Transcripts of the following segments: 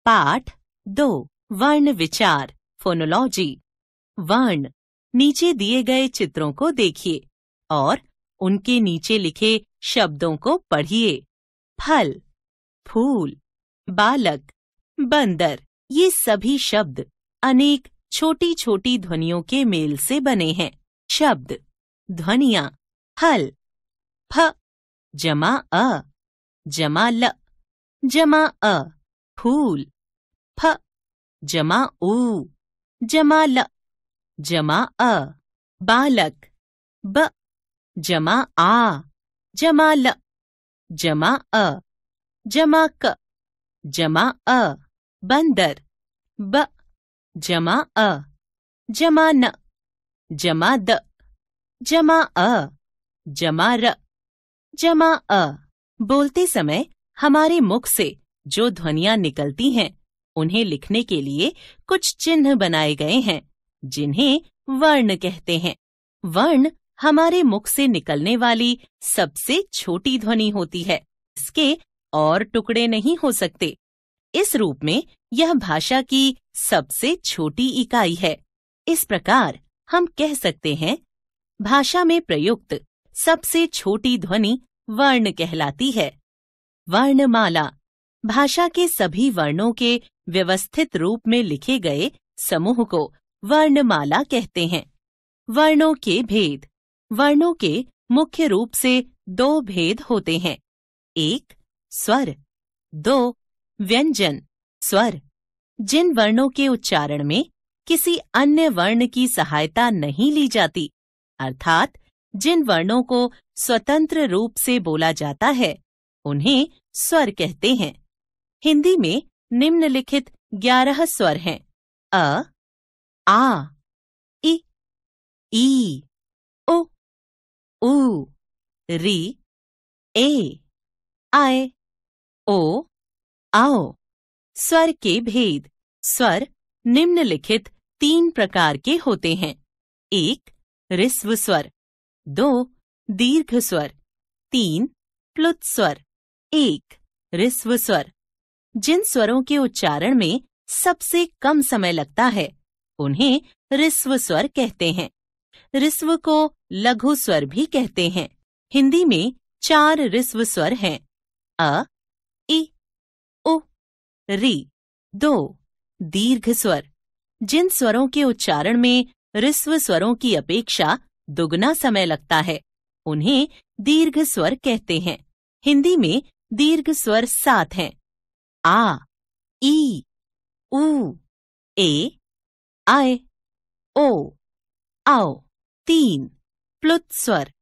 पाठ 2 वर्ण विचार फोनोलॉजी। वर्ण। नीचे दिए गए चित्रों को देखिए और उनके नीचे लिखे शब्दों को पढ़िए। फल, फूल, बालक, बंदर, ये सभी शब्द अनेक छोटी छोटी ध्वनियों के मेल से बने हैं। शब्द, ध्वनियाँ। फल, फ जमा अ जमा ल जमा अ। फूल, फ जमा ऊ जमा ल जमा अ। बालक, ब जमा आ जमा ल जमा अ जमा क जमा अ। बंदर, ब जमा अ जमा न जमा द जमा अ जमा र जमा अ। बोलते समय हमारे मुख से जो ध्वनियाँ निकलती हैं उन्हें लिखने के लिए कुछ चिन्ह बनाए गए हैं जिन्हें वर्ण कहते हैं। वर्ण हमारे मुख से निकलने वाली सबसे छोटी ध्वनि होती है। इसके और टुकड़े नहीं हो सकते। इस रूप में यह भाषा की सबसे छोटी इकाई है। इस प्रकार हम कह सकते हैं, भाषा में प्रयुक्त सबसे छोटी ध्वनि वर्ण कहलाती है। वर्णमाला। भाषा के सभी वर्णों के व्यवस्थित रूप में लिखे गए समूह को वर्णमाला कहते हैं। वर्णों के भेद। वर्णों के मुख्य रूप से 2 भेद होते हैं। 1 स्वर, 2 व्यंजन स्वर। जिन वर्णों के उच्चारण में किसी अन्य वर्ण की सहायता नहीं ली जाती, अर्थात जिन वर्णों को स्वतंत्र रूप से बोला जाता है, उन्हें स्वर कहते हैं। हिंदी में निम्नलिखित 11 स्वर हैं। अ, आ, इ, ई, उ, ऊ, री, ए, आए, ओ, आओ। स्वर के भेद। स्वर निम्नलिखित 3 प्रकार के होते हैं। 1 ऋस्व स्वर, 2 दीर्घ स्वर, 3 प्लुत स्वर। 1 ऋस्व स्वर। जिन स्वरों के उच्चारण में सबसे कम समय लगता है उन्हें ऋस्व स्वर कहते हैं। ऋस्व को लघु स्वर भी कहते हैं। हिंदी में 4 ऋस्व स्वर हैं। अ, इ, उ, री। 2 दीर्घ स्वर। जिन स्वरों के उच्चारण में ऋस्व स्वरों की अपेक्षा दुगना समय लगता है उन्हें दीर्घ स्वर कहते हैं। हिंदी में दीर्घ स्वर 7 हैं। आ, ई, ऊ, ए, आए, ओ, आओ। 3 प्लुत स्वर।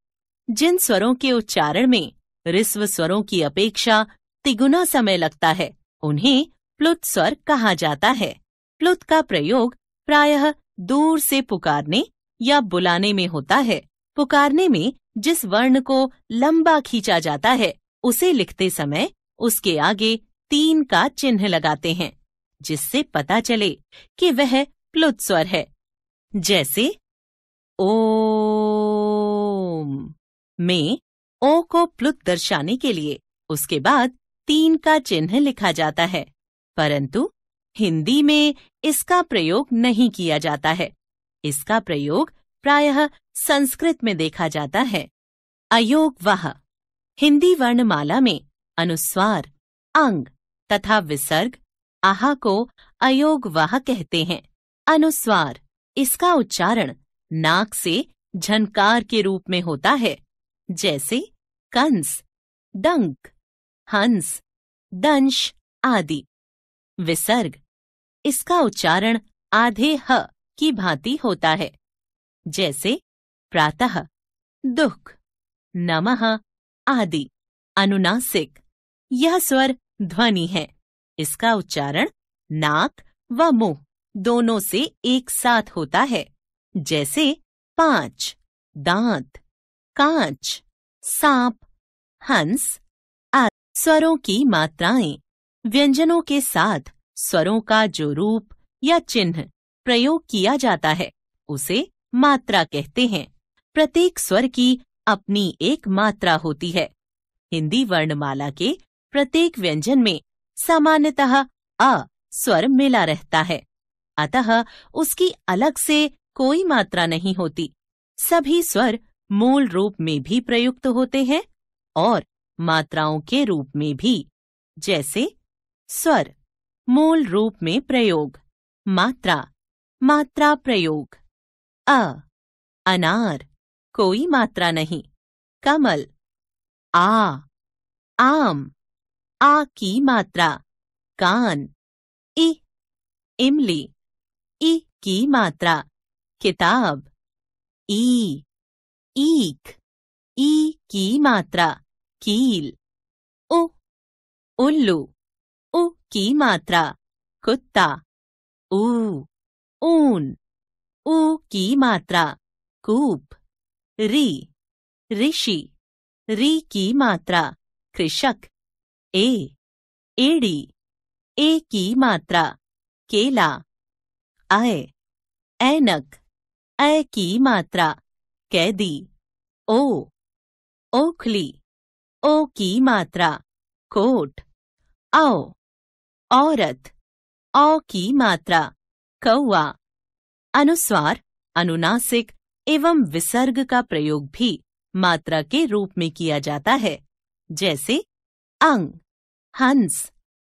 जिन स्वरों के उच्चारण में ऋस्व स्वरों की अपेक्षा तिगुना समय लगता है उन्हें प्लुत स्वर कहा जाता है। प्लुत का प्रयोग प्रायः दूर से पुकारने या बुलाने में होता है। पुकारने में जिस वर्ण को लंबा खींचा जाता है उसे लिखते समय उसके आगे 3 का चिन्ह लगाते हैं, जिससे पता चले कि वह प्लुत स्वर है। जैसे ओम में ओ को प्लुत दर्शाने के लिए उसके बाद 3 का चिन्ह लिखा जाता है, परंतु हिंदी में इसका प्रयोग नहीं किया जाता है। इसका प्रयोग प्रायः संस्कृत में देखा जाता है। अयोगवाह। हिंदी वर्णमाला में अनुस्वार, अंग तथा विसर्ग आहा को अयोगवाह कहते हैं। अनुस्वार। इसका उच्चारण नाक से झनकार के रूप में होता है, जैसे कंस, डंक, हंस, दंश आदि। विसर्ग। इसका उच्चारण आधे ह की भांति होता है, जैसे प्रातः, दुख, नमः आदि। अनुनासिक। यह स्वर ध्वनि है। इसका उच्चारण नाक व मुंह दोनों से एक साथ होता है, जैसे 5, दांत, कांच, सांप, हंस आदि। स्वरों की मात्राएं। व्यंजनों के साथ स्वरों का जो रूप या चिन्ह प्रयोग किया जाता है उसे मात्रा कहते हैं। प्रत्येक स्वर की अपनी एक मात्रा होती है। हिंदी वर्णमाला के प्रत्येक व्यंजन में सामान्यतः अ स्वर मिला रहता है, अतः उसकी अलग से कोई मात्रा नहीं होती। सभी स्वर मूल रूप में भी प्रयुक्त होते हैं और मात्राओं के रूप में भी। जैसे स्वर मूल रूप में प्रयोग, मात्रा मात्रा प्रयोग। अनार कोई मात्रा नहीं। कमल आम आ की मात्रा। कान इमली ई की मात्रा। किताब ईक ई की मात्रा। कील उल्लू उ की मात्रा। कुत्ता ऊन ऊ की मात्रा। कूप ऋषि री की मात्रा। कृषक एड़ी ए की मात्रा। केला ऐनक ऐ की मात्रा। कैदी ओखली ओ की मात्रा। कोट औरत औ की मात्रा। कौआ। अनुस्वार, अनुनासिक एवं विसर्ग का प्रयोग भी मात्रा के रूप में किया जाता है। जैसे हंस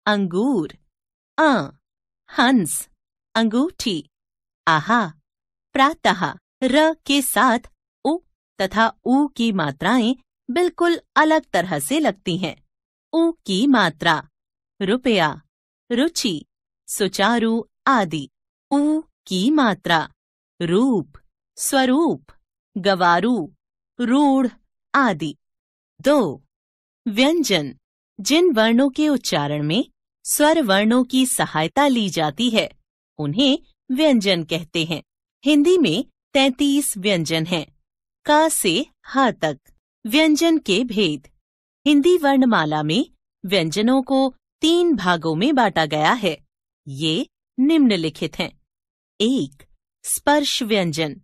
अंगूर। हंस अंगूठी। आहा प्रातः। र के साथ उ तथा ऊ की मात्राएं बिल्कुल अलग तरह से लगती हैं। ऊ की मात्रा। रुपया रुचि सुचारू आदि। ऊ की मात्रा। रूप स्वरूप गवारू रूढ़ आदि। 2. व्यंजन जिन वर्णों के उच्चारण में स्वर वर्णों की सहायता ली जाती है उन्हें व्यंजन कहते हैं। हिंदी में 33 व्यंजन हैं। क से ह तक। व्यंजन के भेद। हिंदी वर्णमाला में व्यंजनों को 3 भागों में बांटा गया है। ये निम्नलिखित हैं। 1. स्पर्श व्यंजन।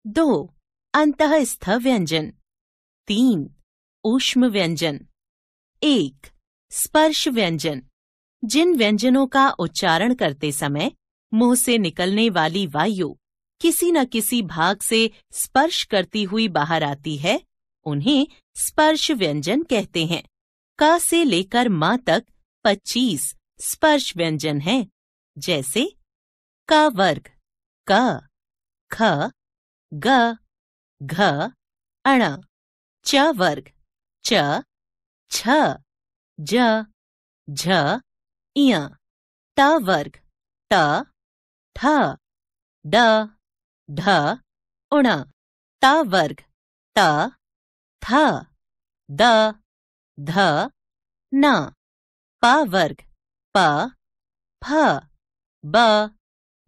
2. अंतःस्थ व्यंजन। 3. ऊष्म व्यंजन। 1. स्पर्श व्यंजन जिन व्यंजनों का उच्चारण करते समय मुंह से निकलने वाली वायु किसी न किसी भाग से स्पर्श करती हुई बाहर आती है उन्हें स्पर्श व्यंजन कहते हैं। क से लेकर म तक 25 स्पर्श व्यंजन हैं। जैसे क वर्ग क ख ग घ अण। च वर्ग च छ ज झ इय। त वर्ग ट ठ ड ढ उण। त वर्ग त थ द ध न। प वर्ग प फ ब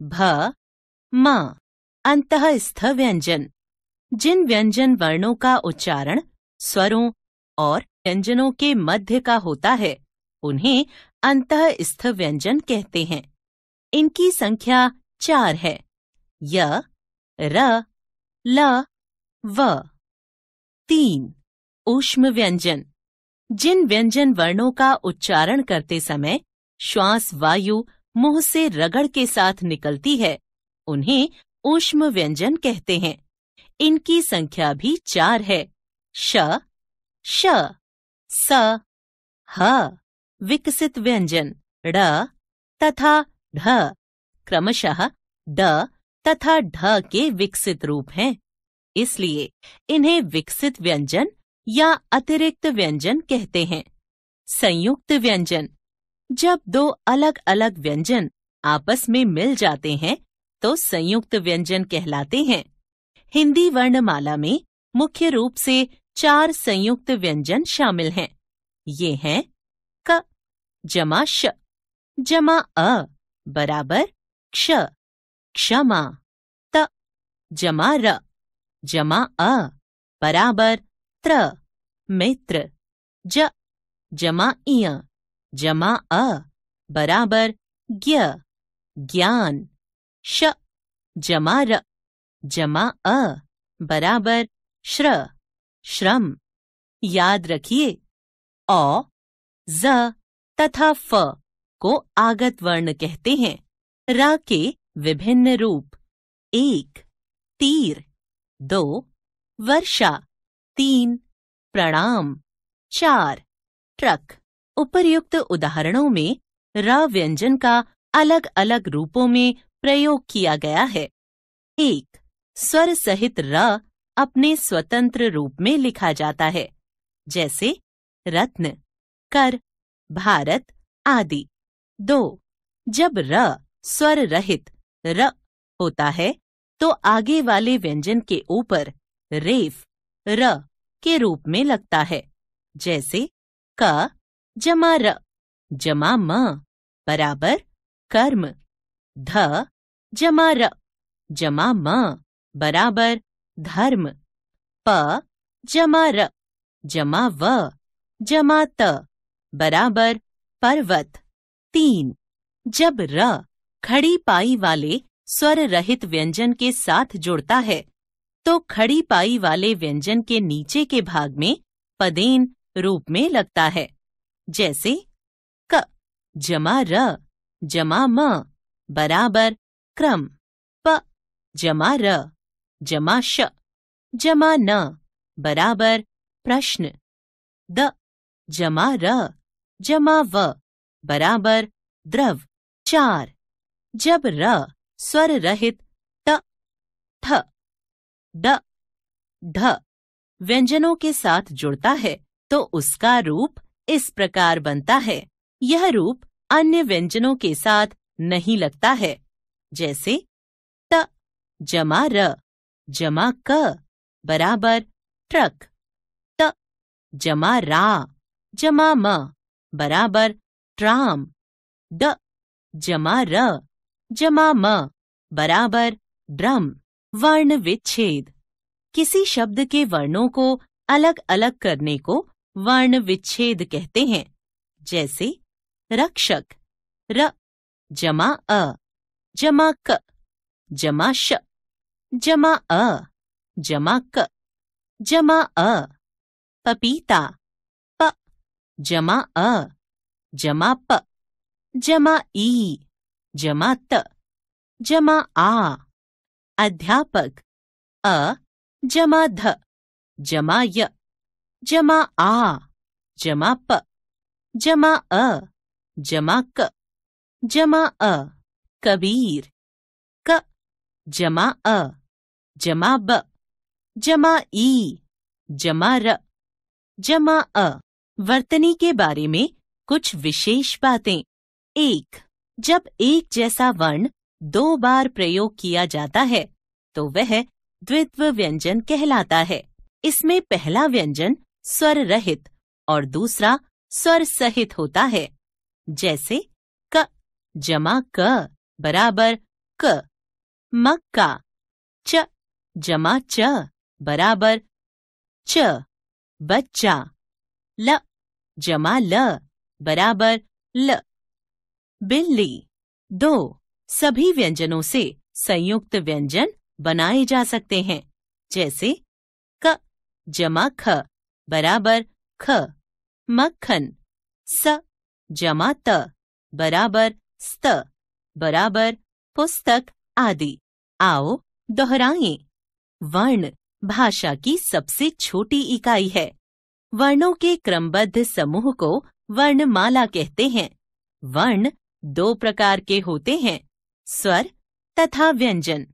भ म। अंतःस्थ व्यंजन जिन व्यंजन वर्णों का उच्चारण स्वरों और व्यंजनों के मध्य का होता है उन्हें अंतःस्थ व्यंजन कहते हैं। इनकी संख्या 4 है। य र ल व। 3. ऊष्म व्यंजन जिन व्यंजन वर्णों का उच्चारण करते समय श्वास वायु मुंह से रगड़ के साथ निकलती है उन्हें ऊष्म व्यंजन कहते हैं। इनकी संख्या भी 4 है। श स ह। विकसित व्यंजन ड़ तथा ढ क्रमशः ड तथा ढ के विकसित रूप हैं, इसलिए इन्हें विकसित व्यंजन या अतिरिक्त व्यंजन कहते हैं। संयुक्त व्यंजन जब 2 अलग अलग व्यंजन आपस में मिल जाते हैं तो संयुक्त व्यंजन कहलाते हैं। हिंदी वर्णमाला में मुख्य रूप से 4 संयुक्त व्यंजन शामिल हैं। ये हैं क जमा श जमा अ बराबर क्ष क्षमा। त जमा र जमा अ बराबर त्र मित्र। ज जमा इय जमा अ बराबर ज्ञ ज्ञान। श जमा र जमा अ बराबर श्र श्रम। याद रखिए औ ज तथा फ को आगत वर्ण कहते हैं। र के विभिन्न रूप: 1. तीर, 2. वर्षा, 3. प्रणाम, 4. ट्रक। उपर्युक्त उदाहरणों में र व्यंजन का अलग अलग रूपों में प्रयोग किया गया है। 1. स्वर सहित र अपने स्वतंत्र रूप में लिखा जाता है, जैसे रत्न, कर, भारत आदि। 2. जब र स्वर रहित र होता है तो आगे वाले व्यंजन के ऊपर रेफ र के रूप में लगता है, जैसे क जमा र जमा म बराबर कर्म, ध जमा र जमा म बराबर धर्म, प जमा र जमा व जमा त बराबर पर्वत। 3. जब र खड़ी पाई वाले स्वर रहित व्यंजन के साथ जुड़ता है तो खड़ी पाई वाले व्यंजन के नीचे के भाग में पदेन रूप में लगता है, जैसे क जमा र जमा म बराबर क्रम, प जमा र जमा श जमा न बराबर प्रश्न, द जमा र जमा व बराबर द्रव। 4. जब र स्वर रहित त, ठ, ड, ढ व्यंजनों के साथ जुड़ता है तो उसका रूप इस प्रकार बनता है। यह रूप अन्य व्यंजनों के साथ नहीं लगता है, जैसे त जमा र जमा क बराबर ट्रक, त जमा रा जमा म बराबर ट्राम, ड जमा र जमा म बराबर ड्रम। वर्ण विच्छेद: किसी शब्द के वर्णों को अलग अलग करने को वर्ण विच्छेद कहते हैं, जैसे रक्षक, र जमा अ जमा क जमा श जमा अ जमा क जमा अ। पपीता, प जमा अ जमा प जमा ई जमा त जमा आ। अध्यापक, अ जमा ध जमा य जमा आ जमा प जमा अ जमा क जमा अ। कबीर, क जमा अ जमा ब जमा ई जमा र जमा अ। वर्तनी के बारे में कुछ विशेष बातें। 1. जब एक जैसा वर्ण 2 बार प्रयोग किया जाता है तो वह द्वित्व व्यंजन कहलाता है। इसमें पहला व्यंजन स्वर रहित और दूसरा स्वर सहित होता है, जैसे क जमा क बराबर क, मक्का, च जमा च बराबर च, बच्चा, ल जमा ल बराबर ल। बिल्ली। 2. सभी व्यंजनों से संयुक्त व्यंजन बनाए जा सकते हैं, जैसे क जमा ख बराबर ख, मक्खन, स जमा त बराबर स्त बराबर पुस्तक आदि। आओ दोहराएं। वर्ण भाषा की सबसे छोटी इकाई है। वर्णों के क्रमबद्ध समूह को वर्णमाला कहते हैं। वर्ण 2 प्रकार के होते हैं, स्वर तथा व्यंजन।